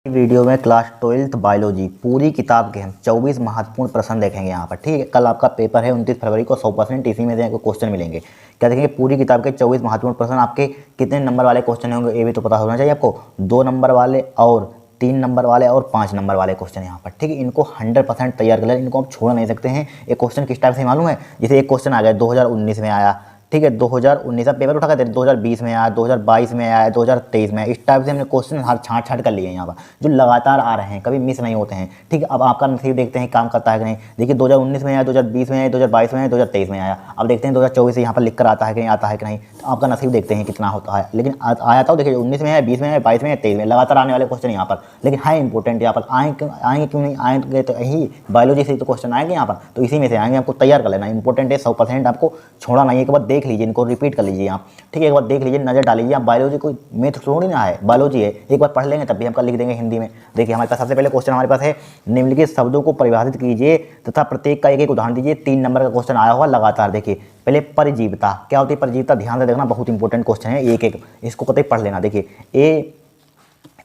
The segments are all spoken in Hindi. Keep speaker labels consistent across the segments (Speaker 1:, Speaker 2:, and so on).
Speaker 1: वीडियो में क्लास 12th बायोलॉजी पूरी किताब के हम 24 महत्वपूर्ण प्रश्न देखेंगे यहाँ पर। ठीक है, कल आपका पेपर है 29 फरवरी को 100% इसी में से आपको क्वेश्चन मिलेंगे। क्या देखेंगे, पूरी किताब के 24 महत्वपूर्ण प्रश्न। आपके कितने नंबर वाले क्वेश्चन होंगे ये भी तो पता होना चाहिए आपको। 2 नंबर वाले और 3 नंबर वाले और 5 नंबर वाले क्वेश्चन यहाँ पर। ठीक है, इनको 100% तैयार कर लें, इनको आप छोड़ नहीं सकते हैं। एक क्वेश्चन किस टाइप से मालूम है, जैसे एक क्वेश्चन आ गया 2019 में आया। ठीक है, 2019 का पेपर उठा कर 2020 में आया, 2022 में आया, 2023 में आया। इस टाइप से हमने क्वेश्चन हर छाँट छाँट कर लिए हैं यहाँ पर, जो लगातार आ रहे हैं, कभी मिस नहीं होते हैं। ठीक है, अब आपका नसीब देखते हैं काम करता है कि नहीं। देखिए 2019 में आया, 2020 में आया, 2022 में आया, 2023 में आया। अब देखते हैं 2024 से यहाँ पर लिख कर आता है कि नहीं, आता है कि नहीं। तो आपका नसीब देखते हैं कितना होता है। लेकिन आया था, देखिए 19 में आया, 20 में आया, 22 में आया, 23 में, लगातार आने वाले क्वेश्चन यहाँ पर। लेकिन है इंपॉर्टेंट यहाँ पर। आएंगे क्यों नहीं आएंगे, तो यही बायोलॉजी से तो क्वेश्चन आएंगे यहाँ पर, तो इसी में से आएंगे। आपको तैयार कर लेना, इंपॉर्टेंट है, 100% आपको छोड़ा नहीं। एक बार देख लीजिए, इनको रिपीट कर लीजिए आप। ठीक है, एक बार देख लीजिए, नजर डालिए आप। बायोलॉजी कोई मैथ थोड़ी ना है, बायोलॉजी है। एक बार पढ़ लेंगे तब भी हम कल लिख देंगे हिंदी में। देखिए हमारे पास सबसे पहले क्वेश्चन हमारे पास है, निम्नलिखित शब्दों को परिभाषित कीजिए तथा प्रत्येक का एक एक उदाहरण दीजिए। 3 नंबर का क्वेश्चन आया हुआ लगातार। देखिए पहले परजीवता क्या होती है, परजीवता ध्यान से देखना, बहुत इंपॉर्टेंट क्वेश्चन है। एक एक इसको कतई पढ़ लेना। देखिए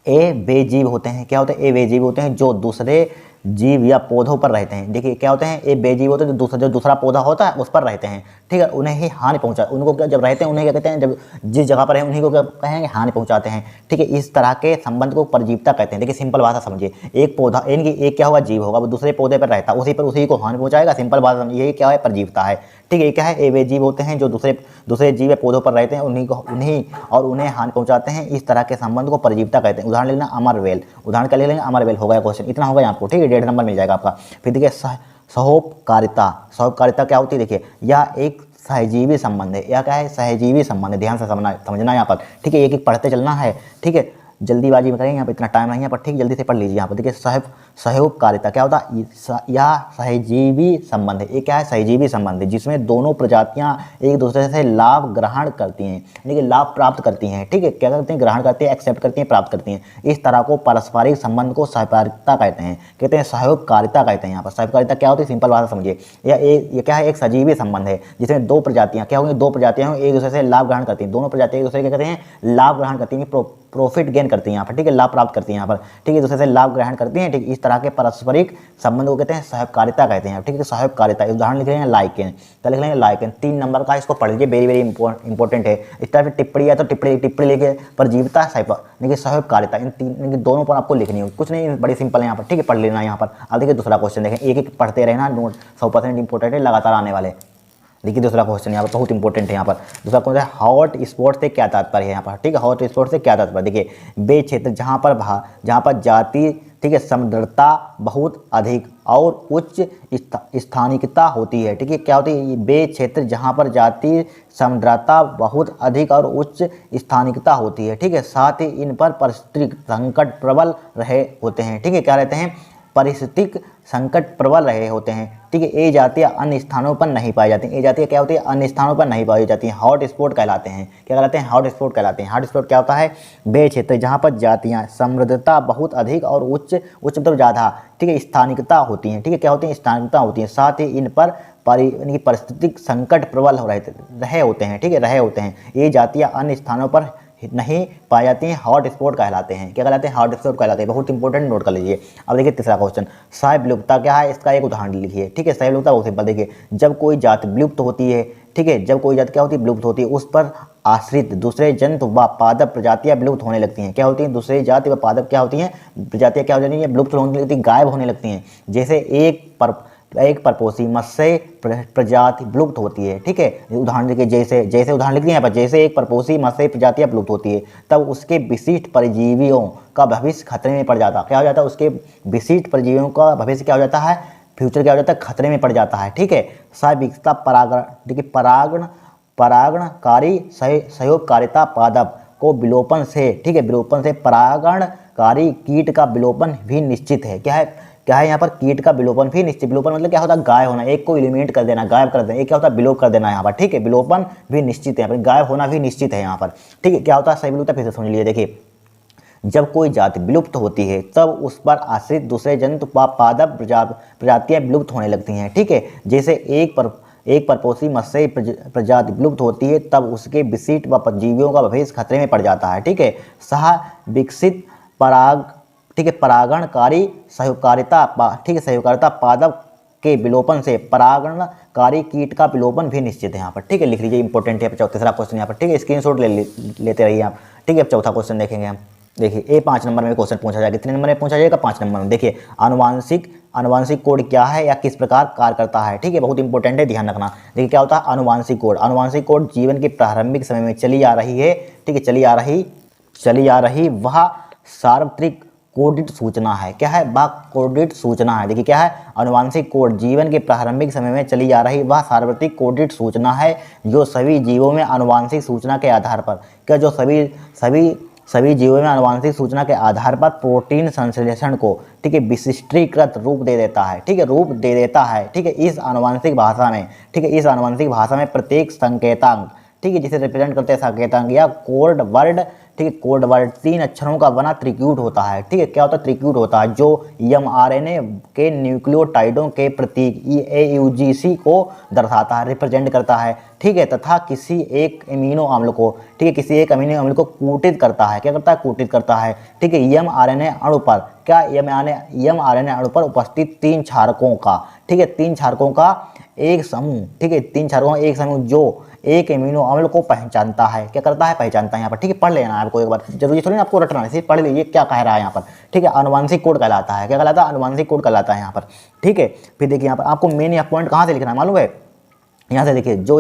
Speaker 1: ए बेजीव होते हैं। क्या होते हैं, ए बेजीव होते हैं जो दूसरे जीव या पौधों पर रहते हैं। देखिए क्या होते हैं, ए बेजीव होते हैं जो दूसरा पौधा होता है उस पर रहते हैं। ठीक है, उन्हें ही हानि पहुंचा, उनको क्या जब रहते हैं उन्हें क्या कहते हैं, जब जिस जगह पर है उन्हीं को क्या कहेंगे, हानि पहुंचाते हैं। ठीक है, इस तरह के संबंध को परजीवता कहते हैं। देखिए सिंपल भाषा समझिए, एक पौधा यानी एक क्या होगा, जीव होगा, वो दूसरे पौधे पर रहता है, उसी को हानि पहुंचाएगा। सिंपल भाषा समझिए, यही क्या है, परजीवता है। ठीक है, ये क्या है, ए वे जीव होते हैं जो दूसरे जीव या पौधों पर रहते हैं, उन्हें हानि पहुंचाते हैं। इस तरह के संबंध को परजीवता कहते हैं। उदाहरण लेना अमरवेल, उदाहरण क्या ले लेंगे, अमरवेल हो गया क्वेश्चन, इतना होगा आपको। ठीक है, 1.5 नंबर मिल जाएगा आपका। फिर देखिए सहोपकारिता, सहोपकारिता क्या होती है, देखिए यह एक सहजीवी संबंध है। यह क्या है, सहजीवी संबंध है। ध्यान से समझना यहाँ पर। ठीक है, एक एक पढ़ते चलना है। ठीक है, जल्दीबाजी में करेंगे, यहाँ पर इतना टाइम नहीं है पर। ठीक, जल्दी से पढ़ लीजिए यहाँ पर। देखिए सहयोगकारिता क्या होता है, यह सहजीवी संबंध है। ये क्या है, सहजीवी संबंध है जिसमें दोनों प्रजातियां एक दूसरे से लाभ ग्रहण करती हैं, यानी कि लाभ प्राप्त करती हैं। ठीक है, क्या करती हैं, ग्रहण करती हैं, एक्सेप्ट करती हैं, प्राप्त करती हैं। इस तरह को पारस्परिक संबंध को सहकारिता कहते हैं, सहयोगकारिता कहते हैं। यहाँ पर सहयोगकारिता क्या होती है, सिंपल भाषा समझिए, ये क्या है, एक सजीवी संबंध है जिसमें दो प्रजातियां क्या होंगी, दो प्रजातियां एक दूसरे से लाभ ग्रहण करती हैं। दोनों प्रजातियां एक दूसरे क्या करते हैं, लाभ ग्रहण करती हैं, प्रॉफिट गेन करती हैं यहाँ पर। ठीक है, लाभ प्राप्त करती हैं यहाँ पर। ठीक है, एक दूसरे से लाभ ग्रहण करती हैं। ठीक, इस तरह के पारस्परिक संबंध को कहते हैं सहकारिता कहते हैं। ठीक है, सहकारिता उदाहरण लिख लेंगे लाइकेन, क्या लिख लेंगे, लाइकेन। 3 नंबर का, इसको पढ़ लीजिए, वेरी वेरी इंपॉर्टेंट है। इस तरह से टिप्पणी है तो टिप्पणी लिखे, परजीवता देखिए सहकारिता, इन तीन दोनों पर आपको लिखनी हो, कुछ नहीं, बड़ी सिंपल है यहाँ पर। ठीक है, पढ़ लेना यहाँ पर। अब देखिए दूसरा क्वेश्चन देखें, एक एक पढ़ते रहना, नोट 100% इंपॉर्टेंट है, लगातार आने वाले। देखिए दूसरा क्वेश्चन यहाँ पर बहुत इंपॉर्टेंट है। यहाँ पर दूसरा क्वेश्चन है, हॉट स्पॉट से क्या तात्पर्य है यहाँ पर। ठीक है, हॉट स्पॉट से क्या तात्पर्य, देखिए वे क्षेत्र जहाँ पर जाति, ठीक है, समृद्धता बहुत अधिक और उच्च स्थानिकता होती है। ठीक है, क्या होती है, वे क्षेत्र जहाँ पर जाति समृद्धता बहुत अधिक और उच्च स्थानिकता होती है। ठीक है, साथ ही इन पर पारिस्थितिक संकट प्रबल रहे होते हैं। ठीक है, क्या रहते हैं, पारिस्थितिक संकट प्रबल रहे होते हैं। ठीक है, ये जातियाँ अन्य स्थानों पर नहीं पाई जाती हैं। ये जातियाँ क्या होती है, अन्य स्थानों पर नहीं पाई जाती हैं, हॉट स्पॉट कहलाते हैं। क्या कहलाते हैं, हॉट स्पॉट कहलाते हैं। हॉट स्पॉट क्या होता है, वे क्षेत्र जहाँ पर जातियाँ समृद्धता बहुत अधिक और उच्च मतलब ज़्यादा, ठीक है, स्थानिकता होती हैं। ठीक है, क्या होती है, स्थानिकता होती है, साथ ही इन पर पारिस्थितिक संकट प्रबल रहे होते हैं। ठीक है, रहे होते हैं। ये जातियाँ अन्य स्थानों पर नहीं पाई जाती हैं, हॉट स्पॉट कहलाते हैं। क्या कहलाते हैं, हॉट स्पॉट कहलाते हैं। बहुत इंपॉर्टेंट, नोट कर लीजिए। अब देखिए तीसरा क्वेश्चन, सह विलुप्तता क्या है, इसका एक उदाहरण लिखिए। ठीक है, सह विलुप्तता बहुत सिंपल, देखिए जब कोई जाति विलुप्त होती है, ठीक है, जब कोई जाति क्या होती है, विलुप्त होती है, उस पर आश्रित दूसरे जंतु व पादप प्रजातियां विलुप्त होने लगती हैं। क्या होती हैं, दूसरे जाति व पादप क्या होती हैं, प्रजातियां क्या हो जाती हैं, विलुप्त होने लगती हैं, गायब होने लगती हैं। जैसे एक परपोषी मत्स्य प्रजाति विलुप्त होती है। ठीक है, उदाहरण देखिए, जैसे उदाहरण लिख दिए यहाँ पर, जैसे एक परपोषी मत्स्य प्रजातियाँ विलुप्त होती है तब उसके विशिष्ट परजीवियों का भविष्य खतरे में पड़ जाता है। क्या हो जाता है, उसके विशिष्ट परजीवियों का भविष्य क्या हो जाता है, फ्यूचर क्या हो जाता है, खतरे में पड़ जाता है। ठीक है, सहविकसित परागण, देखिए परागणकारी सहयोगकारिता पादप को विलोपन से, ठीक है, विलोपन से परागणकारी कीट का विलोपन भी निश्चित है। क्या है यहाँ पर, कीट का विलोपन भी निश्चित। विलोपन मतलब क्या होता है, गायब होना, एक को एलिमिनेट कर देना, गायब कर देना। एक क्या होता है, विलोप कर देना यहाँ पर। ठीक है, विलोपन भी निश्चित है यहाँ पर, गायब होना भी निश्चित है यहाँ पर। ठीक है, क्या होता है, सही विलुप्तता फिर से समझ लीजिए। देखिए जब कोई जाति विलुप्त होती है तब उस पर आश्रित दूसरे जंतु पादप प्रजातियां विलुप्त होने लगती हैं। ठीक है, जैसे एक परपोषी मत्स्य प्रजाति विलुप्त होती है तब उसके विशिष्ट व परजीवियों का भविष्य खतरे में पड़ जाता है। ठीक है, सह विकसित ठीक है, परागणकारी सहकारिता ठीक है, सहकारिता पादप के विलोपन से परागणकारी कीट का विलोपन भी निश्चित है यहाँ पर। ठीक है, लिख लीजिए, इंपॉर्टेंट है। तीसरा क्वेश्चन यहाँ पर, ठीक है, स्क्रीनशॉट लेते रहिए आप। ठीक है, अब चौथा क्वेश्चन देखेंगे हम। देखिए, ये 5 नंबर में क्वेश्चन पूछा जाएगा। कितने नंबर में पूछा जाएगा? 5 नंबर में। देखिए, आनुवांशिक कोड क्या है या किस प्रकार कार्य करता है? ठीक है, बहुत इंपॉर्टेंट है, ध्यान रखना। देखिए, क्या होता है आनुवांशिक कोड? आनुवांशिक कोड जीवन के प्रारंभिक समय में चली आ रही है, ठीक है, चली आ रही वह सार्वत्रिक कोडित सूचना है। क्या है? वह कोडित सूचना है। देखिए, क्या है? आनुवांशिक कोड जीवन के प्रारंभिक समय में चली आ रही वह सार्वत्रिक कोडित सूचना है जो सभी जीवों में आनुवांशिक सूचना के आधार पर, क्या जो सभी जीवों में आनुवांशिक सूचना के आधार पर प्रोटीन संश्लेषण को, ठीक है, विशिष्टीकृत रूप दे देता है। ठीक है, रूप दे देता है। ठीक है, इस आनुवांशिक भाषा में, ठीक है, इस आनुवांशिक भाषा में प्रत्येक संकेतांक, ठीक है, जिसे रिप्रेजेंट करते हैं संकेतांक या कोड वर्ड, ठीक है, कोड वर्ड 3 अक्षरों का बना त्रिक्यूट होता है। ठीक है, क्या होता है? त्रिक्यूट होता है जो mRNA के न्यूक्लियोटाइडों के प्रतीक AUGC को दर्शाता है, रिप्रेजेंट करता है। ठीक है, तथा किसी एक अमीनो अम्ल को, ठीक है, किसी एक अमीनो अम्ल को कूटित करता है। क्या करता है? कूटित करता है। ठीक है, mRNA अणु पर, क्या mRNA अणु पर उपस्थित 3 क्षारकों का, ठीक है, 3 क्षारकों का एक समूह, ठीक है, 3 क्षारकों का एक समूह जो एक एमिनो अम्ल को पहचानता है। क्या करता है? पहचानता है यहाँ पर। ठीक है, पढ़ लेना है आपको एक बार, जरूरी थोड़ी ना आपको रटना है, सिर्फ पढ़ लीजिए क्या कह रहा है यहाँ पर। ठीक है, आनुवांशिक कोड कहलाता है। क्या कहलाता है? आनुवांशिक कोड कहलाता है यहाँ पर। ठीक है, फिर देखिए यहाँ पर आपको मेन यह पॉइंट कहाँ से लिखना है मालूम है? यहाँ से देखिए, जो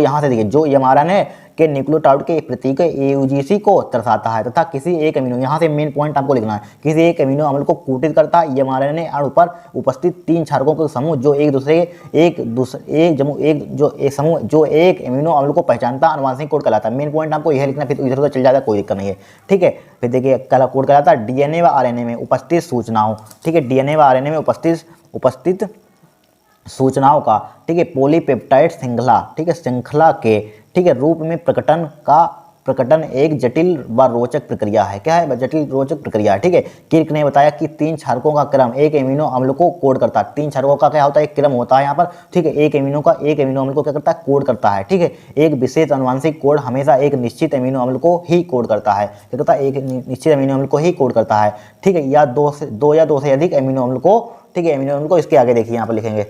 Speaker 1: mRNA के न्यूक्लियोटाइड के प्रतीक AUGC को दर्शाता है तथा किसी एक अमीनो, यहाँ से मेन पॉइंट आपको लिखना है, किसी एक अमीनो अम्ल को कूटित करता है mRNA अणु पर उपस्थित 3 क्षारकों का समूह जो एक अमीनो अम्ल को पहचानता, आनुवांशिक कोड कहलाता है। मेन पॉइंट आपको यह लिखना, फिर इधर उधर चल जाता है, कोई दिक्कत नहीं है। ठीक है, फिर देखिए कोड कहलाता है DNA व RNA में उपस्थित सूचनाओं, ठीक है, DNA व RNA में उपस्थित सूचनाओं का, ठीक है, पॉलीपेप्टाइड श्रृंखला, ठीक है, श्रृंखला के, ठीक है, रूप में प्रकटन एक जटिल व रोचक प्रक्रिया है। क्या है? जटिल रोचक प्रक्रिया है। ठीक है, किर्क ने बताया कि 3 क्षारकों का क्रम एक एमिनो अम्ल को कोड करता है। 3 क्षारकों का क्या होता है? एक क्रम होता है यहाँ पर। ठीक है, एक एमिनो अम्ल को क्या करता है? कोड करता है। ठीक है, एक विशेष आनुवांशिक कोड हमेशा एक निश्चित एमिनो अम्ल को ही कोड करता है। क्या करता है? एक निश्चित एमिनो अम्ल को ही कोड करता है। ठीक है, या दो से अधिक एमिनो अम्ल को, ठीक है, एमिनो अम्ल को, इसके आगे देखिए यहाँ पर लिखेंगे,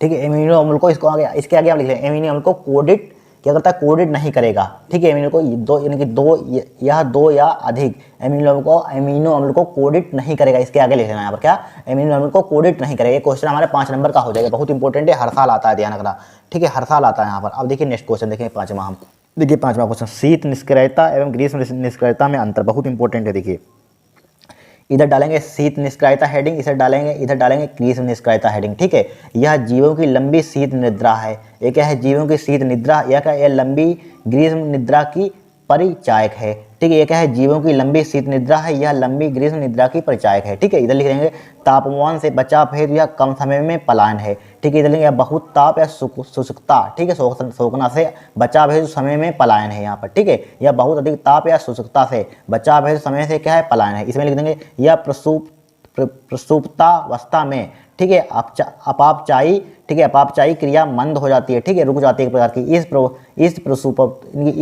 Speaker 1: ठीक है, एमिनो अम्ल को इसके आगे आप लिख लेंगे, एमिनो अम्ल को कोडित क्या करता है? कोडित नहीं करेगा। ठीक है, एमिनो को दो या अधिक एमिनो अम्ल को कोडित नहीं करेगा। इसके आगे लिख लेना यहाँ पर, क्या? एमिनो अम्ल को कोडित नहीं करेगा। ये क्वेश्चन हमारे 5 नंबर का हो जाएगा, बहुत इंपॉर्टेंट है, हर साल आता है, ध्यान रखना। ठीक है, हर साल आता है यहाँ पर। अब देखिए नेक्स्ट क्वेश्चन देखें, 5वां हम देखिए 5वां क्वेश्चन, शीत निष्क्रियता एवं ग्रीष्म निष्क्रियता में अंतर, बहुत इंपॉर्टेंट है। देखिए, इधर डालेंगे शीत निष्क्रियता हेडिंग, इधर डालेंगे ग्रीष्म निष्क्रियता हेडिंग। ठीक है, यह जीवों की लंबी शीत निद्रा है। ये क्या है? जीवों की शीत निद्रा, यह क्या? यह लंबी ग्रीष्म निद्रा की परिचायक है। ठीक है, ये क्या है? जीवों की लंबी शीत निद्रा है, यह लंबी ग्रीष्म निद्रा की परिचायक है। ठीक है, इधर लिख देंगे तापमान से बचाव हेतु या कम समय में पलायन है। ठीक है, इधर लिखेंगे बहुत ताप या शुष्कता, ठीक है, सोखना से बचाव हेतु समय में पलायन है यहाँ पर। ठीक है, यह बहुत अधिक ताप या शुष्कता से बचाव हेतु समय से क्या है? पलायन है। इसमें लिख देंगे यह प्रसुप्तावस्था में, ठीक है, अपापचायी, ठीक है, अपापचायी क्रिया मंद हो जाती है। ठीक है, रुक जाती है एक प्रकार की।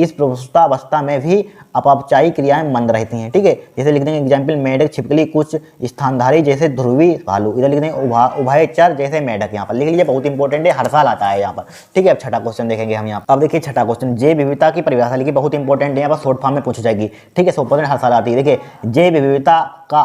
Speaker 1: इस प्रसुप्तावस्था में भी अपापचायी क्रियाएं मंद रहती हैं। ठीक है, जैसे लिख देंगे एग्जाम्पल मेढक, छिपकली, कुछ स्थानधारी जैसे ध्रुवी भालू। इधर लिख देंगे उभयचर जैसे मेढक। यहाँ पर लिख लीजिए, बहुत इंपॉर्टेंट है, हर साल आता है यहाँ पर। ठीक है, अब छठा क्वेश्चन देखेंगे हम यहाँ। अब देखिए छठा क्वेश्चन, जैव विविधता की परिभाषा लिखिए, बहुत इंपॉर्टेंट है, यहाँ पर शॉर्ट फॉर्म में पूछी जाएगी। ठीक है, 100% हर साल आती है। देखिए, जैव विविधता का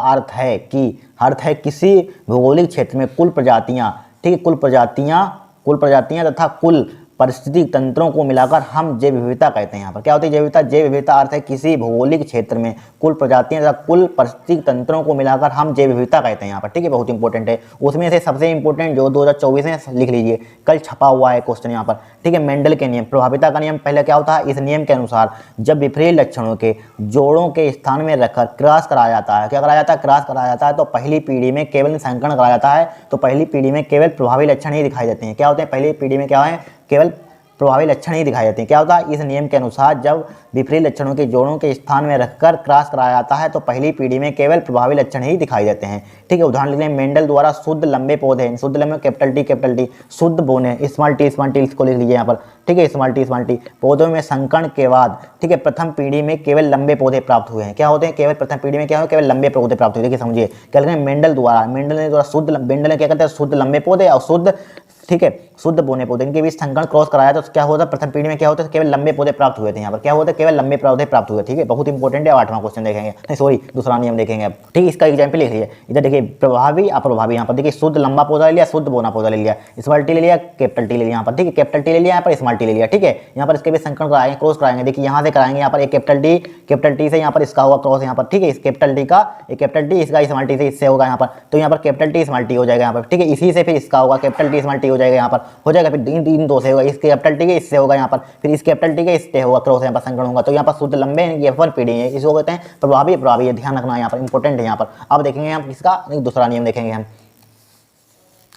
Speaker 1: अर्थ है किसी भौगोलिक क्षेत्र में कुल प्रजातियां, ठीक है, कुल प्रजातियां तथा कुल पारिस्थितिक तंत्रों को मिलाकर हम जैव विविधता कहते हैं। यहाँ पर क्या होती है? जैव विविधता। जैव विविधता अर्थ है किसी भौगोलिक क्षेत्र में कुल प्रजातियां तथा कुल पारिस्थितिक तंत्रों को मिलाकर हम जैव विविधता कहते हैं यहाँ पर। ठीक है, बहुत इंपॉर्टेंट है। उसमें से सबसे इंपॉर्टेंट जो 2024 में लिख लीजिए, कल छपा हुआ है क्वेश्चन यहाँ पर। ठीक है, मेंडल के नियम, प्रभाविता का नियम पहले क्या होता है? इस नियम के अनुसार जब विपरीत लक्षणों के जोड़ों के स्थान में रखकर क्रॉस कराया जाता है, क्या कराया जाता है? क्रॉस कराया जाता है, तो पहली पीढ़ी में केवल संकरण कराया जाता है, तो पहली पीढ़ी में केवल प्रभावी लक्षण ही दिखाई देते हैं। क्या होते हैं? पहली पीढ़ी में क्या है? केवल प्रभावी लक्षण ही दिखाए जाते हैं। क्या होता है, इस नियम के अनुसार जब विपरीत लक्षणों के जोड़ों के स्थान में रखकर क्रॉस कराया जाता है तो पहली पीढ़ी में केवल प्रभावी लक्षण ही दिखाई देते हैं। ठीक है, उदाहरण लिख लें, मेंडल द्वारा शुद्ध लंबे पौधे, शुद्ध लंबे कैपिटल टी, शुद्ध बोने, स्मॉल टी इसको लिख लीजिए यहाँ पर। ठीक है, स्मॉल टी पौधों में संकरण के बाद, ठीक है, प्रथम पीढ़ी में केवल लंबे पौधे प्राप्त हुए हैं। क्या होते हैं, केवल प्रथम पीढ़ी में क्या है, केवल लंबे पौधे प्राप्त हुए। देखिए समझिए, क्या लिख रहे हैं, मेंडल ने द्वारा शुद्ध, मेंडल ने क्या कहते हैं, शुद्ध लंबे पौधे और शुद्ध, ठीक है, शुद्ध बोने पौधे, इनके बीच संकरण क्रॉस कराया तो क्या होता है, प्रथम पीढ़ी में क्या होता है, केवल लंबे पौधे प्राप्त हुए थे। यहाँ पर क्या होता है, केवल लंबे पौधे प्राप्त हुए। ठीक है, बहुत इंपॉर्टेंट है। 8वां क्वेश्चन देखेंगे, नहीं सॉरी दूसरा नियम देखेंगे अब। ठीक है, इसका एग्जाम्पल लिख लीजिए इधर। देखिए प्रभावी अप्रभावी, यहाँ पर देखिए शुद्ध लंबा पौधा ले लिया, शुद्ध बोना पौधा ले लिया, स्मॉल टी ले लिया, कैपिटल टी ले लिया यहाँ पर। ठीक है, कैपिटल टी ले लिया यहाँ पर, स्मॉल टी ले लिया। ठीक है, यहाँ पर इसके भी संकरण कराएंगे, क्रॉस कराएंगे। देखिए यहाँ से कराएंगे, यहाँ पर एक कैपिटल टी से यहाँ पर इसका होगा क्रॉस यहाँ पर। ठीक है, इस कैपिटल टी का, एक कैपिटल टी, इसका स्मॉल टी से इससे होगा यहाँ पर, तो यहाँ पर कैपिटल टी स्मॉल टी हो जाएगा यहाँ पर। ठीक है, इसी से फिर इसका होगा कैपिटल टी स्मॉल टी हो जाएगा यहाँ पर, हो जाएगा। फिर इन दो से होगा, इस कैपिटल टी के इससे होगा यहाँ पर, फिर इस कैपिटल टी के इससे होगा क्रॉस यहाँ पर संकरण होगा। तो यहाँ पर शुद्ध लंबे F1 पीढ़ी है, इसको कहते हैं प्रभावी अप्रभावी। ध्यान रखना यहाँ पर, इंपॉर्टेंट है यहाँ पर। अब देखेंगे हम इसका दूसरा नियम देखेंगे हम।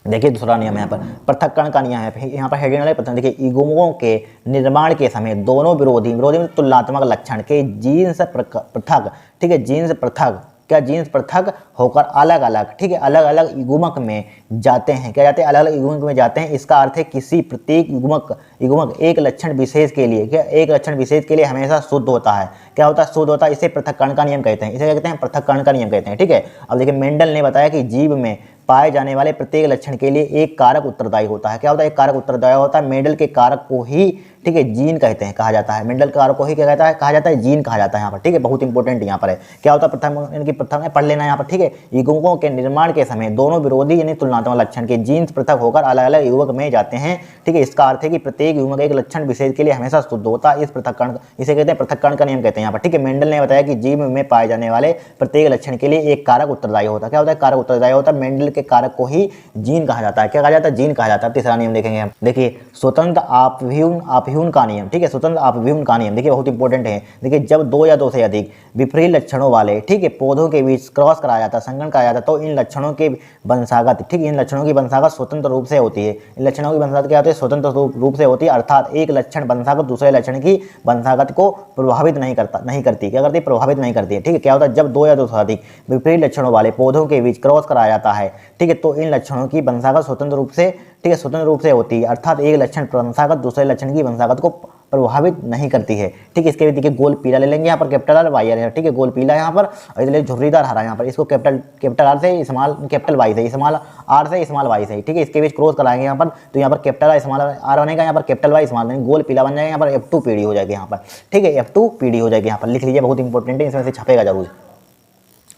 Speaker 1: देखिए दूसरा नियम यहाँ पर पृथक्करण का नियम है। यहाँ पर हेडिंग वाले पता देखिए, युग्मकों के निर्माण के समय दोनों विरोधी में तुलनात्मक लक्षण के जीन्स पृथक, ठीक है, जीन्स पृथक, क्या जीन्स पृथक होकर अलग अलग, ठीक है, अलग अलग युग्मक में जाते हैं। क्या जाते हैं, अलग अलग युग्मक में जाते हैं। इसका अर्थ है किसी प्रत्येक युग्मक एक लक्षण विशेष के लिए, क्या एक लक्षण विशेष के लिए हमेशा शुद्ध होता है। क्या होता है, शुद्ध होता है। इसे पृथक्करण का नियम कहते हैं, इसे क्या कहते हैं, पृथक्करण का नियम कहते हैं। ठीक है, अब देखिए मेंडल ने बताया कि जीव में पाए जाने वाले प्रत्येक लक्षण के लिए एक कारक उत्तरदायी होता है। क्या होता है, एक कारक उत्तरदायी होता है। मेंडल के कारक को ही, ठीक है, जीन कहते हैं, कहा जाता है। मेंडल कारक को ही क्या कहता है, कहा जाता है, जीन कहा जाता है यहाँ पर। ठीक है, बहुत इंपॉर्टेंट यहाँ पर है। क्या होता है, प्रथम, इनकी प्रथम में पढ़ लेना यहाँ पर। ठीक है, युग्मकों के निर्माण के समय दोनों विरोधी यानी तुलनात्मक लक्षण के जीन्स पृथक होकर अलग अलग युग्मक में जाते हैं। ठीक है, इसका अर्थ है कि प्रत्येक युग्मक एक लक्षण विशेष के लिए हमेशा शुद्ध होता है। इस पृथक्करण, इसे कहते हैं पृथक्करण का नियम कहते हैं यहाँ पर। ठीक है, मेंडल ने बताया कि जीव में पाए जाने वाले प्रत्येक लक्षण के लिए एक कारक उत्तरदायी होता है। क्या होता है, कारक उत्तरदायी होता है। मेंडल के कारक को ही जीन कहा जाता है। क्या कहा जाता है, जीन कहा जाता है। तीसरा नियम देखेंगे हम। देखिए स्वतंत्र आपह्यून का नियम। ठीक है, स्वतंत्र आपह्यून का नियम देखिए बहुत इंपॉर्टेंट है। देखिए जब दो या दो से अधिक विपरीत लक्षणों वाले, ठीक है, पौधों के बीच क्रॉस कराया जाता है, संकरण कराया जाता है, तो इन लक्षणों के वंशागत, ठीक है, इन लक्षणों की वंशागत स्वतंत्र रूप से होती है। इन लक्षणों की वंशागत क्या होती है, स्वतंत्र रूप से होती है। अर्थात एक लक्षण वंशागत दूसरे लक्षण की वंशागत को प्रभावित नहीं करती। क्या करती है, प्रभावित नहीं करती है। ठीक है, क्या होता है, जब दो या दो से अधिक विपरीत लक्षणों वाले पौधों के बीच क्रॉस कराया जाता है, ठीक है, तो इन लक्षणों की वंशागत स्वतंत्र रूप से, ठीक है, स्वतंत्र रूप से होती है। अर्थात एक लक्षण वंशागत दूसरे लक्षण की वंशागत को प्रभावित नहीं करती है। ठीक है, इसके भी देखिए गोल पीला ले लेंगे यहाँ पर, कैपिटल आर वाई आर। ठीक है, गोल पीला यहाँ पर, और इधर झुर्रीदार हरा यहाँ पर, इसको कैपिटल आर से स्मॉल, कैपिटल वाई से, स्मॉल आर से स्मॉल वाई से। ठीक है, इसके बीच क्रॉस कराएंगे यहाँ पर, तो यहाँ पर कैपिटल आर स्मॉल आर बनेगा, यहाँ पर कैपिटल वाई स्मॉल, गोल पीला बन जाएगा। यहाँ पर F2 पीढ़ी हो जाएगी यहाँ पर। ठीक है, F2 पीढ़ी हो जाएगी यहाँ पर, लिख लीजिए, बहुत इंपॉर्टेंट है, इसमें से छपेगा जरूर।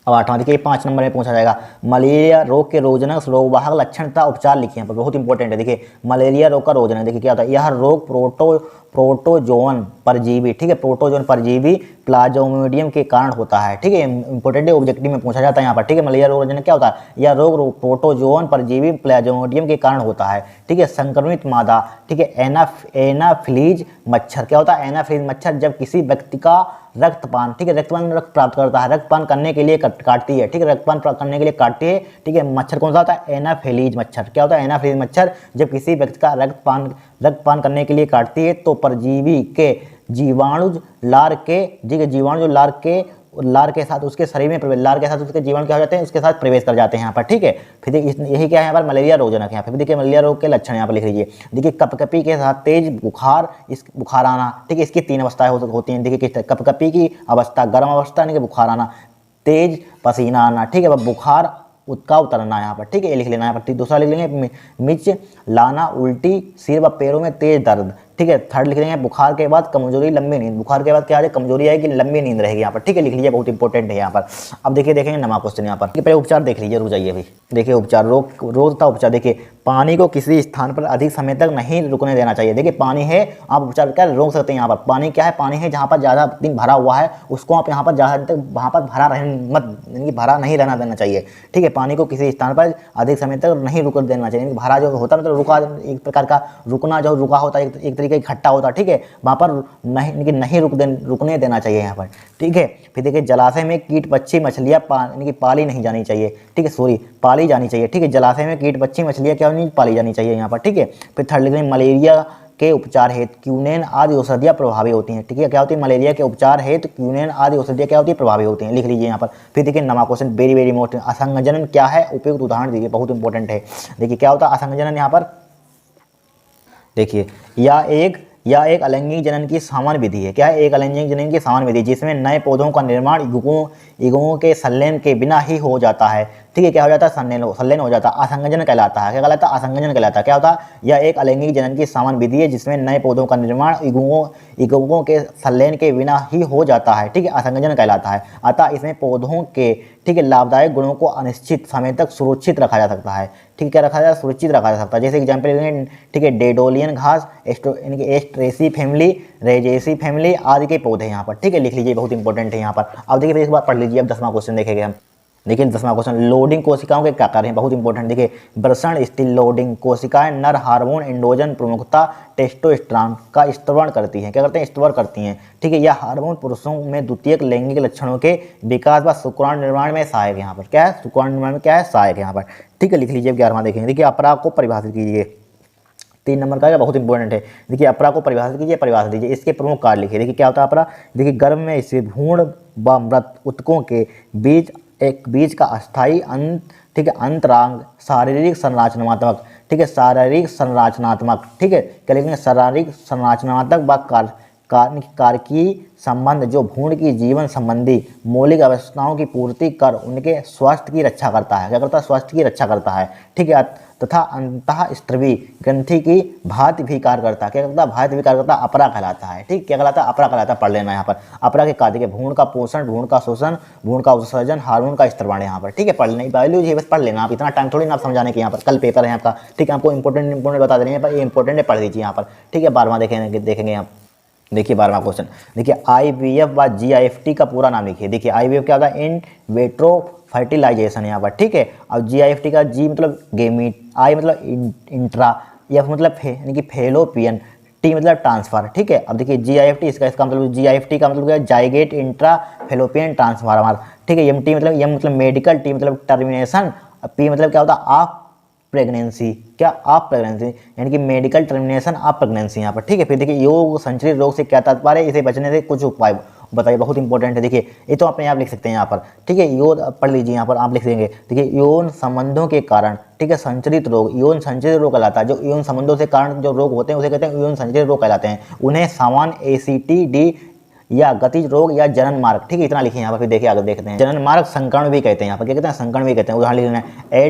Speaker 1: अब 8वां देखिए 5 नंबर में पूछा जाएगा, मलेरिया रोग के रोगजनक रोगवाहक लक्षण तथा उपचार लिखिए। यहाँ पर बहुत इंपॉर्टेंट है। देखिए मलेरिया रोग का रोगजनक, देखिए क्या होता है, यह रोग प्रोटोजोन परजीवी, ठीक है, प्रोटोजोन परजीवी प्लाज्मोडियम के कारण होता है। ठीक है, इंपॉर्टेंट है, ऑब्जेक्टिव में पूछा जाता है यहाँ पर। ठीक है, मलेरिया रोगजनक क्या होता है, यह रोग प्रोटोजोन परजीवी प्लाज्मोडियम के कारण होता है। ठीक है, संक्रमित मादा, ठीक है, एनाफिलीज मच्छर, क्या होता है, एनाफिलीज मच्छर जब किसी व्यक्ति का रक्तपान, ठीक है, रक्त प्राप्त करता है, रक्तपान करने के लिए काटती है। ठीक है, रक्तपान करने के लिए काटती है। ठीक है, मच्छर कौन सा होता है, एनाफिलीज मच्छर। क्या होता है, एनाफिलीज मच्छर जब किसी व्यक्ति का रक्तपान करने के लिए काटती है तो परजीवी के जीवाणु लार के, ठीक है, जीवाणु लार के साथ उसके शरीर में प्रवेश, लार के साथ उसके जीवाणु क्या हो जाते हैं, उसके साथ प्रवेश कर जाते हैं यहाँ पर। ठीक है, फिर यही क्या है यहाँ पर, मलेरिया रोगजनक है। यहाँ पे देखिए मलेरिया रोग के लक्षण यहाँ पर लिख लीजिए। देखिए कपकपी के साथ तेज बुखार, बुखार आना। ठीक है, इसकी 3 अवस्थाएं होती हैं। देखिए किस कपकपी की अवस्था, गर्म अवस्था यानी कि बुखार आना, तेज पसीना आना, ठीक है, बुखार उसका उतरना यहाँ पर। ठीक है, ये लिख लेना यहाँ पर। दूसरा लिख लेंगे मिच लाना, उल्टी, सिर व पैरों में तेज दर्द। ठीक है, थर्ड लिख लेंगे बुखार के बाद कमजोरी, लंबी नींद। बुखार के बाद क्या है, कमजोरी आएगी, लंबी नींद रहेगी यहाँ पर। ठीक है, लिख लीजिए, बहुत इंपॉर्टेंट है यहाँ पर। अब देखिए देखेंगे नवा क्वेश्चन यहाँ पर। पहले उपचार देख लीजिए, रुक जाइए अभी। देखिए उपचार, रोग तथा उपचार। देखिए पानी को किसी स्थान पर अधिक समय तक नहीं रुकने देना चाहिए। देखिए पानी है, आप उपचार क्या रोक सकते हैं यहाँ पर। पानी क्या है, पानी है जहाँ पर ज़्यादा दिन भरा हुआ है उसको आप यहाँ पर ज़्यादा तक वहाँ पर भरा नहीं रहना देना चाहिए। ठीक है, पानी को किसी स्थान पर अधिक समय तक नहीं रुक देना चाहिए। भरा जो होता है मतलब रुका, एक प्रकार का रुकना, जो रुका होता है एक तरीके इकट्ठा होता है। ठीक है, वहाँ पर नहीं रुकने देना चाहिए यहाँ पर। ठीक है, फिर देखिए जलाशय में कीट पक्षी मछलियाँ पाली नहीं जानी चाहिए। ठीक है, पाली जानी चाहिए। ठीक है, जलाशय में कीट पक्षी मछलियाँ क्या नहीं पाली जानी चाहिए यहाँ पर। ठीक है, फिर थर्ड लिख लेंगे मलेरिया के उपचार हेतु क्यूनेन आदि औषधियाँ प्रभावी होती हैं। ठीक है, क्या होती है? मलेरिया के उपचार हेतु क्यूनेन आदि औषधियाँ क्या होती है? प्रभावी होती हैं। लिख लीजिए यहाँ पर। फिर देखिए नवा क्वेश्चन, वेरी वेरी इंपॉर्टेंट। असंगजनन क्या है? उपयुक्त उदाहरण दीजिए, बहुत इंपॉर्टेंट है। देखिए क्या होता है असंगजनन यहाँ पर? देखिए या एक अलैंगिक जनन की सामान्य विधि है। क्या है? एक अलैंगिक जनन की सामान्य विधि जिसमें नए पौधों का निर्माण युग्मों के संलयन के बिना ही हो जाता है। ठीक है, क्या हो जाता है? संलयन हो जाता है, असंगजन कहलाता है। क्या कहलाता है? असंगजन कहलाता है। क्या होता है? यह एक अलैंगिक जनन की सामान्य विधि है जिसमें नए पौधों का निर्माण युग्मों के संलयन के बिना ही हो जाता है। ठीक है, असंगजन कहलाता है। अतः इसमें पौधों के ठीक है लाभदायक गुणों को अनिश्चित समय तक सुरक्षित रखा जा सकता है। ठीक है, क्या रखा जाए? सुरक्षित रखा जा सकता है। जैसे एग्जाम्पल, ठीक है, डेडोलियन घास, इनकी एस्ट्रेसी फैमिली, रेजेसी फैमिली आदि के पौधे यहाँ पर। ठीक है, लिख लीजिए, बहुत इंपॉर्टेंट है यहाँ पर। अब देखिए एक बार पढ़ लीजिए। अब 10वां क्वेश्चन देखेंगे हम। देखिए 10वां क्वेश्चन, लोडिंग कोशिकाओं के क्या कार्य हैं? बहुत इंपॉर्टेंट। देखिए वृषण स्थिल लोडिंग कोशिकाएं नर हार्मोन एंड्रोजन प्रमुखता टेस्टोस्टेरोन का स्त्रवण करती हैं। क्या करते हैं? स्त्रवण करती हैं। ठीक है, यह हार्मोन पुरुषों में द्वितीयक लैंगिक लक्षणों के विकास व शुक्राणु निर्माण में सहायक है। यहाँ पर क्या है? शुक्राणु निर्माण में क्या है? सहायक है यहाँ पर। ठीक है, लिख लीजिए। 11वां देखेंगे। देखिए अपराग को परिभाषित कीजिए। 3 नंबर का बहुत इंपॉर्टेंट है। देखिए अपरा को परिभाषित कीजिए, परिभाषा दीजिए। इसके प्रमुख कार्य लिखिए। देखिए क्या होता है अपरा? देखिए गर्भ में स्थित भ्रूण व मृत ऊतकों के बीच का अस्थायी ठीक है अंतरांग शारीरिक संरचनात्मक, ठीक है शारीरिक संरचनात्मक, ठीक है क्या लिखेंगे? शारीरिक संरचनात्मक व कारकीय संबंध जो भ्रूण की जीवन संबंधी मौलिक आवश्यकताओं की पूर्ति कर उनके स्वास्थ्य की रक्षा करता है। क्या करता है? स्वास्थ्य की रक्षा करता है। ठीक है, तथा अंतःस्त्रवी ग्रंथि की भांति भी कार्य करता है। क्या करता है? भांति भी कार्य करता है, अपरा कहलाता है। ठीक, क्या कहलाता है? अपरा कहलाता है। पढ़ लेना यहाँ पर। अपरा के कार्य, भ्रूण का पोषण, भ्रूण का शोषण, भ्रूण का उत्सर्जन, हार्मोन का स्त्रवण यहाँ पर। ठीक है, पढ़ लेना बायोलॉजी बस पढ़ लेना आप, इतना टाइम थोड़ी ना आप समझाने के यहाँ पर। कल पेपर है आपका। ठीक है, आपको इंपॉर्टेंट बता दे रहे हैं, ये इंपॉर्टेंट है, पढ़ लीजिए यहाँ पर। ठीक है, 12वां देखेंगे आप। देखिए 12वां क्वेश्चन। देखिए IVF व GIFT का पूरा नाम लिखिए। देखिए IVF क्या होता है? इन वेट्रो फर्टिलाइजेशन यहाँ पर। ठीक है, अब GIFT का G मतलब गेमीट, I मतलब इंट्रा, F मतलब यानी कि फेलोपियन, T मतलब ट्रांसफर। ठीक है, अब देखिए GIFT इसका मतलब GIFT का मतलब क्या है? जाइगेट इंट्रा फेलोपियन ट्रांसफार्मर। ठीक है, MT मतलब M मतलब मेडिकल, T मतलब टर्मिनेशन, P मतलब क्या होता है? आप प्रेगनेंसी। क्या? आप प्रेगनेंसी, यानी कि मेडिकल टर्मिनेशन ऑफ प्रेगनेंसी यहाँ पर। ठीक है, फिर देखिए योग संचरित रोग से क्या तात्पर्य है? इसे बचने से कुछ उपाय बताइए, बहुत इंपॉर्टेंट है। देखिए ये तो अपने आप लिख सकते हैं यहाँ पर। ठीक है, यौन पढ़ लीजिए यहाँ पर, आप लिख देंगे। देखिए यौन संबंधों के कारण, ठीक है संचरित रोग, यौन संचरित रोग कहलाता है। जो यौन संबंधों से कारण जो रोग होते हैं उसे कहते हैं यौन संचरित रोग कहलाते हैं। उन्हें सामान्य ACTD या गतिज रोग या जनन मार्ग, ठीक है इतना लिखिए यहाँ पर। फिर देखिए आगे देखते हैं। जनन मार्ग संकर्ण भी कहते हैं यहाँ पर। क्या कहते हैं? संकर्ण भी कहते हैं। उदाहरण लिखना है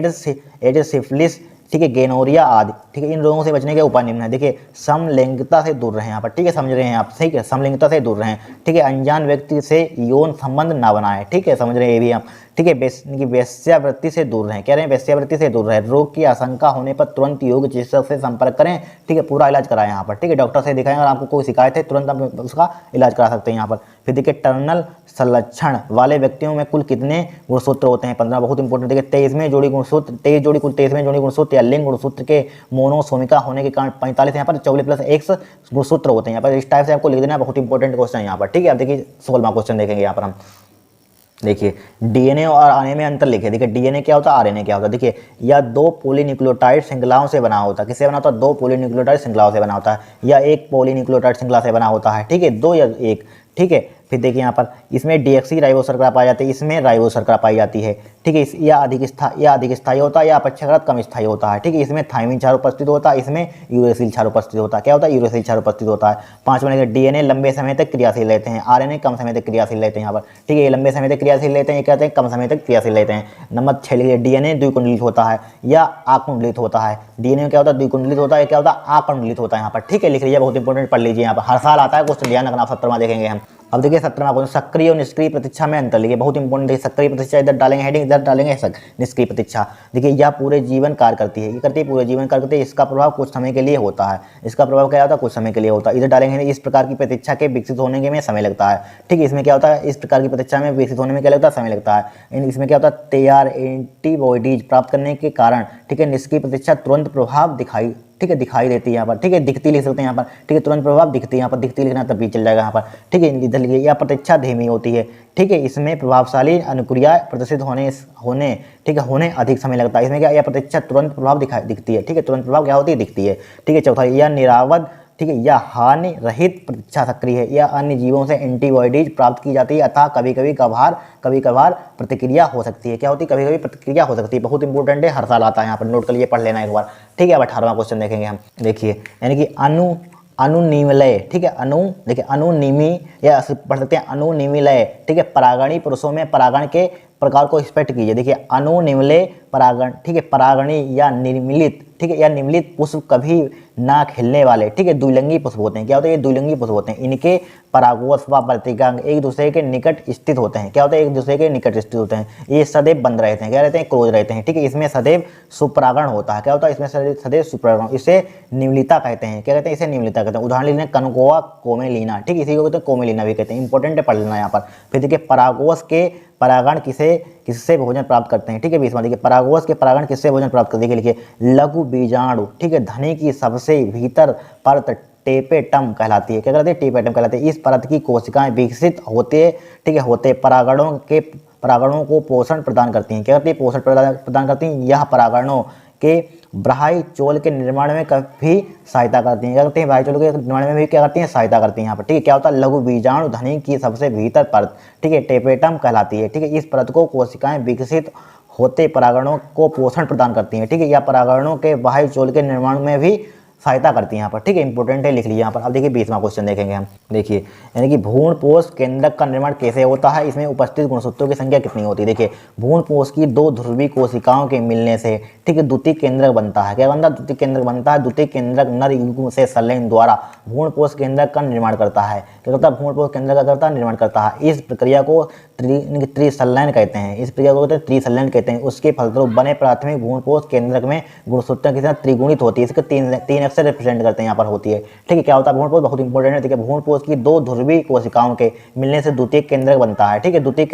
Speaker 1: एड्स, सिफिलिस, ठीक है गेनोरिया आदि। ठीक है, इन रोगों से बचने के उपाय निम्न है। देखिए समलैंगिकता से दूर रहें यहाँ पर। ठीक है, समझ रहे हैं आप? ठीक है, समलैंगिकता से दूर रहें। ठीक है, अनजान व्यक्ति से यौन संबंध ना बनाएं। ठीक है, समझ रहे हैं ये भी आप? ठीक है, वेश्यावृत्ति से दूर रहें। कह रहे हैं वेश्यावृत्ति से दूर रहें। रोग की आशंका होने पर तुरंत योग चिकित्सक से संपर्क करें। ठीक है, पूरा इलाज कराएं यहाँ पर। ठीक है, डॉक्टर से दिखाएं। अगर आपको कोई शिकायत है तुरंत आप उसका इलाज करा सकते हैं यहाँ पर। फिर देखिए टर्नल संलक्षण वाले व्यक्तियों में कुल कितने गुणसूत्र होते हैं? 15, बहुत इंपॉर्टेंट। देखिए 23वें जोड़ी गुणसूत्र, 23वें जोड़ी गुणसूत्र या लिंग गुणसूत्र के मोनोसोमिका होने के कारण 45 यहाँ पर 24+X गुणसूत्र होते हैं यहाँ पर। इस टाइप से आपको लिख देना, बहुत इंपॉर्टेंट क्वेश्चन है यहाँ पर। ठीक है, अब देखिए 16वां क्वेश्चन देखेंगे यहाँ पर हम। देखिए DNA और RNA में अंतर लिखे। देखिए DNA क्या होता है, RNA क्या होता है? देखिए यह 2 पॉलीन्यूक्लियोटाइड श्रृंखलाओं से बना होता है। किससे बना होता है? 2 पॉलीन्यूक्लियोटाइड श्रृंखलाओं से बना होता है, या एक पॉलीन्यूक्लियोटाइड श्रृंखला से बना होता है। ठीक है, 2 या 1। ठीक है, फिर देखिए यहाँ पर इसमें डीएक्सी राइबो शर्करा पाई जाती है, इसमें राइबो शर्करा पाई जाती है। ठीक है, यह अधिक स्थायी होता है या अपेक्षाकृत कम स्थायी होता है। ठीक है, इसमें थायमिन क्षार उपस्थित होता है, इसमें यूरेसिल क्षार उपस्थित होता है। क्या होता है? यूरेसिल क्षार उपस्थित होता है। 5वां DNA लंबे समय तक क्रियाशील रहते हैं, RNA कम समय तक क्रियाशील रहते हैं यहाँ पर। ठीक है, ये लंबे समय तक क्रियाशील रहते हैं, ये कहते हैं कम समय तक क्रियाशील रहते हैं। नंबर 6 लिखिए, DNA द्विकुंडलित होता है या आकुंडलित होता है। DNA क्या होता है? द्विकुंडलित होता है, क्या होता है? आकुंडलित होता है यहाँ पर। ठीक है, लिख लीजिए, बहुत इंपॉर्टेंट, पढ़ लीजिए यहाँ पर। हर साल आता है क्वेश्चन, ध्यान रखना। 17वां देखेंगे हम। अब देखिए 17वां क्वेश्चन, सक्रिय और निष्क्रिय प्रतीक्षा में अंतर लिखिए। बहुत इंपॉर्टेंट है। सक्रिय प्रतीक्षा इधर डालेंगे हेडिंग, इधर डालेंगे निष्क्रिय प्रतीक्षा। देखिए यह पूरे जीवन कार्य करती है, ये करती है पूरे जीवन कार्य करती है। इसका प्रभाव कुछ समय के लिए होता है। इसका प्रभाव क्या होता है? कुछ समय के लिए होता है। इधर डालेंगे इस प्रकार की प्रतीक्षा के विकसित होने में समय लगता है। ठीक है, इसमें क्या होता है? इस प्रकार की प्रतीक्षा में विकसित होने में क्या लगता है? समय लगता है। इसमें क्या होता है? तैयार एंटीबॉडीज प्राप्त करने के कारण, ठीक है निष्क्रिय प्रतीक्षा तुरंत प्रभाव दिखाई, ठीक है दिखाई देती है यहाँ पर। ठीक है, दिखती लिख सकते हैं यहाँ पर। ठीक है, तुरंत प्रभाव दिखती है यहाँ पर, दिखती लिखना तब भी चल जाएगा यहाँ पर। ठीक है, इधर लिखिए, यह प्रतीक्षा धीमी होती है। ठीक है, इसमें प्रभावशाली अनुक्रिया प्रदर्शित होने ठीक है होने अधिक समय लगता है। इसमें क्या? यह प्रतीक्षा तुरंत प्रभाव दिखती है। ठीक है, तुरंत प्रभाव क्या होती है? दिखती है। ठीक है, चौथा यह निरावध, ठीक है, या हानि रहित प्रतिरक्षा सक्रिय है, या अन्य जीवों से एंटीबॉडीज प्राप्त की जाती है, अतः कभी कभार प्रतिक्रिया हो सकती है। क्या होती है? कभी कभी प्रतिक्रिया हो सकती है। बहुत इंपॉर्टेंट है, हर साल आता है, यहाँ पर नोट कर लिए, पढ़ लेना एक बार। ठीक है, अब 18वां क्वेश्चन देखेंगे हम। देखिए, यानी कि अनुनिमिलय, ठीक है, देखिए अनुनिमी, या पढ़ सकते हैं अनुनिमिलय, ठीक है, परागणी पुरुषों में परागण के प्रकार को स्पष्ट कीजिए। देखिए अनुनिमिलय परागण, ठीक है, परागणी या निर्मिलित, ठीक है, या निम्नलिखित पुष्प कभी ना खिलने वाले, ठीक है, द्विलिंगी पुष्प होते हैं। क्या होते हैं? ये द्विलिंगी पुष्प होते हैं। इनके परागोत्स व प्रतिगांग एक दूसरे के निकट स्थित होते हैं। क्या होता है? एक दूसरे के निकट स्थित होते हैं। ये सदैव बंद रहते हैं। क्या रहते हैं? क्लोज रहते हैं। ठीक है, इसमें सदैव सुपरागण होता है। क्या होता है? इसमें सदैव सुपरागण। इसे निम्नलिता कहते हैं। क्या कहते हैं? इसे निम्नलिता कहते हैं। उदाहरण लेने कनकोआ कोमेलिना, ठीक है, इसी को कहते हैं कोमेलिना भी कहते हैं। इंपॉर्टेंट है, पढ़ लेना यहाँ पर। फिर देखिए परागोस के परागण किससे भोजन प्राप्त करते हैं। ठीक है, 20वां देखिए परागोस के परागण किससे भोजन प्राप्त करते हैं। लिखिए लघु बीजाणु, ठीक है, धनी की सबसे भीतर परत टेपेटम कहलाती है। क्या कहलाती है? टेपेटम कहलाती है। इस परत की कोशिकाएं विकसित होते, ठीक है, होते परागणों को पोषण प्रदान करती हैं। क्या करती है? पोषण प्रदान करती हैं। यह परागणों के ब्राही चोल के निर्माण में काफी सहायता करती हैं। क्या करती हैं? ब्राही चोल के निर्माण में भी क्या करती हैं? सहायता करती हैं यहाँ पर। ठीक है, क्या होता है? लघु बीजाणु धनी की सबसे भीतर परत, ठीक है, टेपेटम कहलाती है। ठीक है, इस परत को कोशिकाएं विकसित होते परागणों को पोषण प्रदान करती हैं। ठीक है, या परागणों के बाह्य चोल के निर्माण में भी सहायता करती है यहाँ पर। ठीक है, इंपॉर्टेंट है, लिख लीजिए यहाँ पर। अब देखिए 20वां क्वेश्चन देखेंगे हम। देखिए यानी कि भ्रूणपोष केंद्रक का निर्माण कैसे होता है, इसमें उपस्थित गुणसूत्रों की संख्या कितनी होती है। देखिए भ्रूणपोष की दो ध्रुवीय कोशिकाओं के मिलने से, ठीक है, द्वितीय केंद्रक बनता है। क्या बनता है? द्वितीय केंद्रक बनता है। द्वितीय केंद्रक नर युग्म से संलयन द्वारा भ्रूणपोष केंद्रक का निर्माण करता है। क्या करता है? भ्रूणपोष केंद्रक का करता है, निर्माण करता है। इस प्रक्रिया को त्रिसंलयन कहते हैं। इस प्रक्रिया को त्रिसंलयन कहते हैं। उसके फलस्वरूप बने प्राथमिक भ्रूणपोष केंद्रक में गुणसूत्रों के साथ त्रिगुणित होती है। इसके तीन अक्षर रिप्रेजेंट करते हैं यहाँ पर होती है। ठीक है, क्या होता है? भ्रूणपोष बहुत इंपॉर्टेंट है। ठीक है, भ्रूणपोष की दो ध्रुवीय कोशिकाओं के मिलने से द्वितीय केंद्रक बनता है। ठीक है, द्वितीय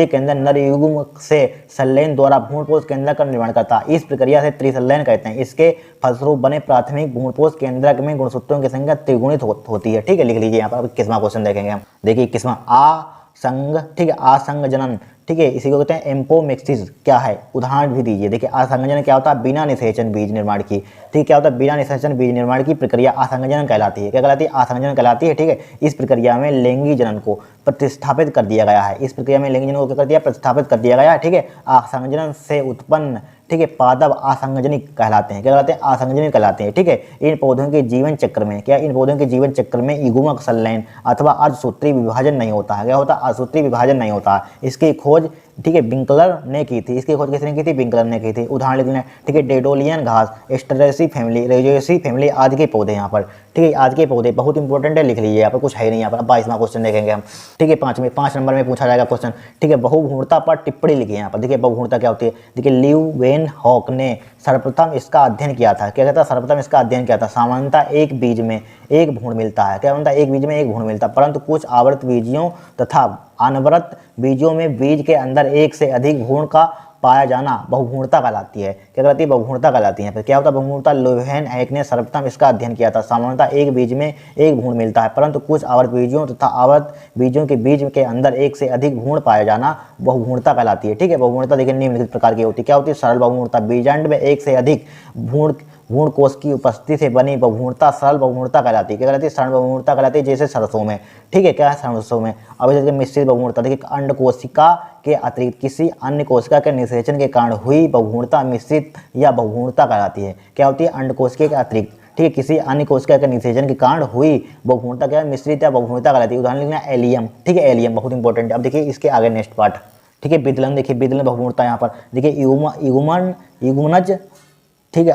Speaker 1: केंद्रक नर युग्म से संलयन द्वारा भ्रूणपोष केंद्रक का निर्माण करता है। इस प्रक्रिया से त्रिसंलयन कहते हैं। इसके फलस्वरूप बने प्राथमिक भ्रूणपोष केंद्रक में गुणसूत्रों की संख्या त्रिगुणित होती है। ठीक है, लिख लीजिए यहाँ पर। अब 21वां क्वेश्चन देखेंगे हम। देखिए 21वां आसंग, ठीक है, आसंग जनन, ठीक है, इसी को कहते हैं एम्पोमेक्सिस। क्या है? उदाहरण भी दीजिए। देखिए आसंजन क्या होता है? बिना निषेचन बीज निर्माण की, ठीक है, क्या होता है? बिना निषेचन बीज निर्माण की प्रक्रिया आसंजन कहलाती है। क्या कहलाती है? आसंजन कहलाती है। ठीक है, इस प्रक्रिया में लैंगिक जनन को प्रतिस्थापित कर दिया गया है। इस प्रक्रिया में लैंगिक जनन को क्या कर दिया? प्रतिस्थापित कर दिया गया है। ठीक है, आसंजन से उत्पन्न, ठीक है, पादप आसंजनिक कहलाते हैं। क्या कहलाते हैं? आसंजनिक कहलाते हैं। ठीक है, इन पौधों के जीवन चक्र में, क्या इन पौधों के जीवन चक्र में युग्मक संलयन अथवा अर्धसूत्री विभाजन नहीं होता है। क्या होता है? अर्धसूत्री विभाजन नहीं होता है। इसकी खोज, ठीक है, विंकलर ने की थी। इसकी खोज किसने की थी? विंकलर ने की थी। उदाहरण लिख लें। ठीक है, डेडोलियन घास, एस्टरेसी फैमिली, रेजियोसी फैमिली आदि के पौधे यहाँ पर। ठीक है, आज के पौधे बहुत इंपॉर्टेंट है, लिख लीजिए यहाँ पर। कुछ है नहीं यहाँ पर। अब 22वां क्वेश्चन देखेंगे हम। ठीक है, 5 नंबर में पूछा जाएगा क्वेश्चन। ठीक है, बहुभ्रूणता पर टिप्पणी लिखिए यहाँ पर। देखिए बहुभ्रूणता क्या होती है। देखिए ल्यूवेनहॉक ने सर्वप्रथम इसका अध्ययन किया था। क्या कहता है? सर्वप्रथम इसका अध्ययन किया था। सामान्यतः एक बीज में एक भ्रूण मिलता है। क्या बनता है? एक बीज में एक भ्रूण मिलता है, परंतु कुछ आवृत बीजियों तथा अनवरत बीजों में बीज के अंदर एक से अधिक भ्रूण का पाया जाना बहुभ्रूणता कहलाती है। क्या कहलाती है? बहुभ्रूणता कहलाती है। फिर क्या होता है बहुभ्रूणता? ल्यूवेनहॉक ने सर्वप्रथम इसका अध्ययन किया था। सामान्यतः एक बीज में एक भ्रूण मिलता है, परंतु कुछ आवृत बीजों तथा आवृत बीजों के बीज के अंदर एक से अधिक भ्रूण पाया जाना बहुभ्रूणता कहलाती है। ठीक है, बहुभ्रूणता देखिए निम्नलिखित प्रकार की होती है। क्या होती है? सरल बहुभ्रूणता, बीजांड में एक से अधिक भ्रूण कोश की उपस्थिति से बनी बहुभ्रूणता सरल बहुभ्रूणता कहलाती है। क्या कहलाती है? सरल बहुभ्रूणता कहलाती है, जैसे सरसों में। ठीक है, क्या है? सरसों में। अब जैसे मिश्रित बहुभ्रूणता, देखिए अंड कोशिका के अतिरिक्त किसी अन्य कोशिका के निषेचन के कारण हुई बहुभ्रूणता मिश्रित या बहुभ्रूणता कहलाती है। क्या होती है? अंड कोशिका के अतिरिक्त, ठीक है, किसी अन्य कोशिका के निषेचन के कारण हुई बहुभ्रूणता क्या है? मिश्रित या बहुभ्रूणता कहलाती है। उदाहरण लिखना एलियम। ठीक है, एलियम बहुत इंपॉर्टेंट है। अब देखिए इसके आगे नेक्स्ट पार्ट। ठीक है, विदलन। देखिए विदलन बहुभ्रूणता यहाँ पर। देखिए युग्मनज, ठीक है,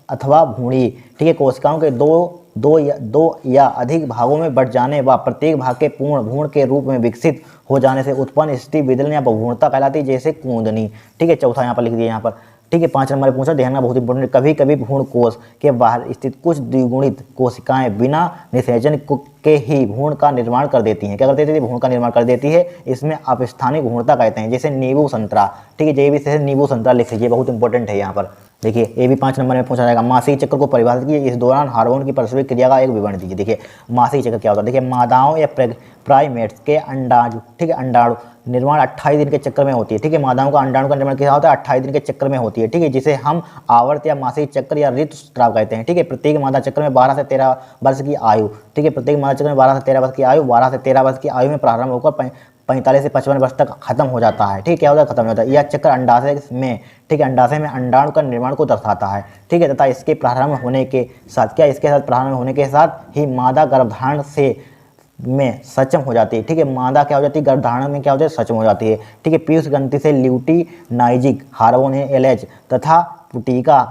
Speaker 1: अथवा भ्रूणी, ठीक है, कोशिकाओं के दो या अधिक भागों में बंट जाने व प्रत्येक भाग के पूर्ण भ्रूण के रूप में विकसित हो जाने से उत्पन्न स्थिति विदलन या बहुभ्रूणता कहलाती है, जैसे कूंदनी। ठीक है, चौथा यहाँ पर लिख दिया यहाँ पर। ठीक है, 5 नंबर में पूछा, ध्यान बहुत इंपॉर्टेंट। कभी कभी भ्रूण कोश के बाहर स्थित कुछ द्विगुणित कोशिकाएं बिना निषेचन के ही भ्रूण का निर्माण कर देती हैं। क्या करती है? भ्रूण का निर्माण कर देती है। इसमें अपस्थानिक भ्रूणता कहते हैं, जैसे नींबू संतरा। ठीक है, ये भी से नींबू संतरा लिख लीजिए, बहुत इंपॉर्टेंट है यहाँ पर। देखिए ये भी 5 नंबर में पूछा जाएगा। मासिक चक्र को परिभाषित कीजिए। इस दौरान हार्मोन की परस्पर क्रिया का एक विवरण दीजिए। देखिए मासिक चक्र क्या होता है? देखिए मादाओं या प्राइमेट्स के अंडाणु, ठीक है, अंडाणु निर्माण 28 दिन के चक्र में होती है, ठीक है। मादाओं का अंडाणु का निर्माण क्या होता है, 28 दिन के चक्र में होती है, ठीक है, जिसे हम आवर्त या मासिक चक्र या ऋतुस्राव कहते हैं, ठीक है। प्रत्येक मादा चक्र में 12 से 13 वर्ष की आयु, ठीक है, प्रत्येक मादा चक्र में 12 से 13 वर्ष की आयु, 12 से 13 वर्ष की आयु में प्रारंभ होकर 45 से 55 वर्ष तक खत्म हो जाता है, ठीक है। क्या होता है, खत्म हो जाता है। यह चक्र अंडाशय में, ठीक है, अंडाशय में अंडाणु का निर्माण को दर्शाता है, ठीक है, तथा इसके प्रारंभ होने के साथ इसके साथ प्रारंभ होने के साथ ही मादा गर्भधारण से में सक्षम हो जाती है, ठीक है। मादा क्या हो जाती है, गर्भधारण में क्या हो जाती है, सक्षम हो जाती है, ठीक है। पीयूष ग्रंथि से ल्यूटिनाइजिक हार्मोन LH तथा पुटिका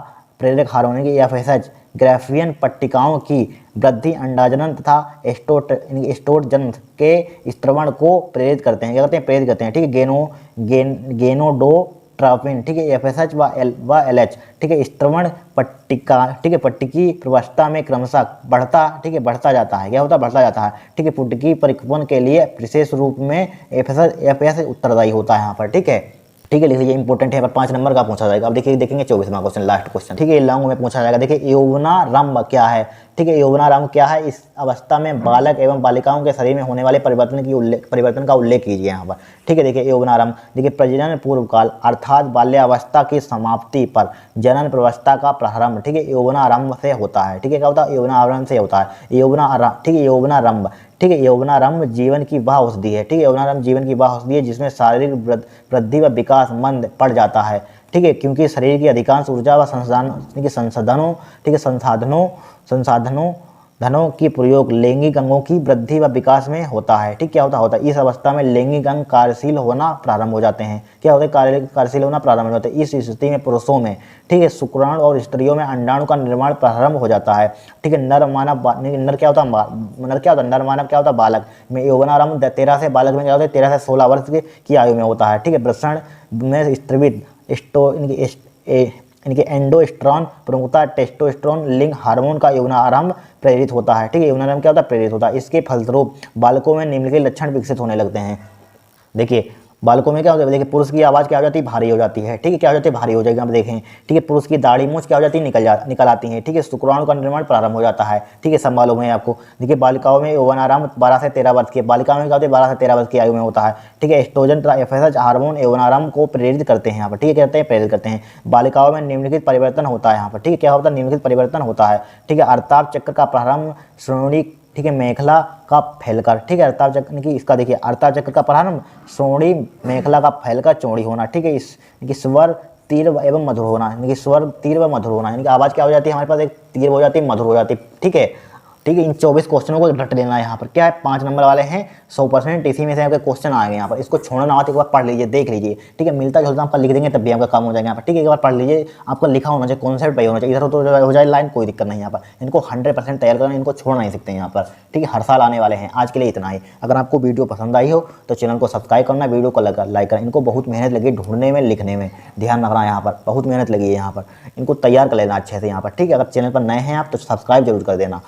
Speaker 1: प्रेरक हार्मोन FSH ग्राफियन पट्टिकाओं की वृद्धि अंडाजनन तथा एस्ट्रोजन के स्त्रवण को प्रेरित करते हैं। क्या करते हैं, प्रेरित करते हैं, ठीक है। गेनोडोट्रोपिन, ठीक है, FSH व LH, ठीक है, स्त्रवण पट्टिका, ठीक है, पट्टिकी प्रवस्था में क्रमशः बढ़ता, ठीक है, बढ़ता जाता है। क्या होता है, बढ़ता जाता है, ठीक है। पुटिकी परिपक्वन के लिए विशेष रूप में FSH उत्तरदायी होता है यहाँ पर, ठीक है, ठीक है। लिख लीजिए, इंपॉर्टेंट है, पर 5 नंबर का पूछा जाएगा। अब देखिए, देखेंगे 24वां क्वेश्चन, लास्ट क्वेश्चन, ठीक है, लॉन्ग में पूछा जाएगा। देखिए, यौवनारंभ क्या है, ठीक है, यौवनारंभ क्या है। इस अवस्था में बालक एवं बालिकाओं के शरीर में होने वाले परिवर्तन का उल्लेख कीजिए यहाँ पर, ठीक है। देखिए, यौवनारंभ, देखिए, प्रजनन पूर्व काल अर्थात बाल्यावस्था की समाप्ति पर जनन प्रवस्था का प्रारंभ, ठीक है, यौवनारंभ से होता है, ठीक है। क्या होता है, यौवनारंभ से होता है, ठीक है, यौवनारंभ, ठीक है। यौवनारंभ जीवन की वह औषधि है, ठीक है, यौवनारंभ जीवन की वह औषधि है जिसमें शारीरिक वृद्धि व विकास मंद पड़ जाता है, ठीक है, क्योंकि शरीर की अधिकांश ऊर्जा व संसाधनों, ठीक है, संसाधनों की प्रयोग लैंगिक अंगों की वृद्धि व विकास में होता है, ठीक। क्या होता है, इस अवस्था में लैंगिक अंग कार्यशील होना प्रारंभ हो जाते हैं। क्या होता है, कार्यशील होना प्रारंभ हो जाते हैं। इस स्थिति में पुरुषों में, ठीक है, शुक्राणु और स्त्रियों में अंडाणु का निर्माण प्रारंभ हो जाता है, ठीक है। नर क्या होता है, नर मानव क्या होता है, बालक में यौवनारंभ 13 से, बालक में क्या होता है 13 से 16 वर्ष की आयु में होता है, ठीक है। वृषण में स्त्रीविद इनके एंडोस्ट्रॉन प्रमुखता टेस्टोस्टेरोन लिंग हार्मोन का यौवनारंभ प्रेरित होता है, ठीक है। यौवनारंभ क्या होता है, प्रेरित होता है। इसके फलस्वरूप बालकों में निम्नलिखित लक्षण विकसित होने लगते हैं। देखिए, बालकों में क्या होता है, देखिए, पुरुष की आवाज़ क्या हो जाती है, भारी हो जाती है, ठीक है। क्या हो जाती है, भारी हो जाएगी, आप देखें, ठीक है। पुरुष की दाढ़ी मूंछ क्या हो जाती है, निकल आती है, ठीक है। शुक्राणु का निर्माण प्रारंभ हो जाता है, ठीक है। सब मालूम है आपको। देखिए, बालिकाओं में यौवनारंभ 12 से 13 वर्ष की, बालिकाओं में क्या होता है, 12 से 13 वर्ष की आयु में होता है, ठीक है। एस्ट्रोजन तथा FSH हार्मोन यौवनारंभ को प्रेरित करते हैं यहाँ पर, ठीक है, कहते हैं प्रेरित करते हैं। बालिकाओं में निम्नलिखित परिवर्तन होता है यहाँ पर, ठीक है। क्या होता है, निम्नलिखित परिवर्तन होता है, ठीक है। अर्ताभ चक्र का प्रारंभ श्रोणी, ठीक है, मेखला का फैलकर, ठीक है। अर्ताभ चक्र की इसका देखिए, अर्ताभ चक्र का प्रारंभ श्रोणी मेखला का फैलकर चौड़ी होना, ठीक है। इनकी स्वर तीव्र एवं मधुर होना, इनकी स्वर तीव्र व मधुर होना, इनकी आवाज़ क्या हो जाती है, हमारे पास एक तीव्र हो जाती है, मधुर हो जाती है, ठीक है, ठीक है। इन 24 क्वेश्चनों को रट लेना है यहाँ पर। क्या है, 5 नंबर वाले हैं, 100% इसी में से आपके क्वेश्चन आएंगे यहाँ पर। इसको छोड़ना ना हो तो एक बार पढ़ लीजिए, देख लीजिए, ठीक है। मिलता जुलता आपका लिख देंगे तब भी आपका काम हो जाएगा यहाँ पर, ठीक है। एक बार पढ़ लीजिए, आपका लिखा होना चाहिए, कॉन्सेप्ट पे होना चाहिए, इधर तो हो जाए लाइन, कोई दिक्कत नहीं यहाँ पर। इनको 100% तैयार करना, इनको छोड़ नहीं सकते यहाँ पर, ठीक है। हर साल आने वाले हैं। आज के लिए इतना ही। अगर आपको वीडियो पसंद आई हो तो चैनल को सब्सक्राइब करना, वीडियो को लाइक करना। इनको बहुत मेहनत लगी ढूंढने में, लिखने में, ध्यान रखना यहाँ पर, बहुत मेहनत लगी है यहाँ पर। इनको तैयार कर लेना अच्छे से यहाँ पर, ठीक है। अगर चैनल पर नए हैं आप तो सब्सक्राइब जरूर कर देना।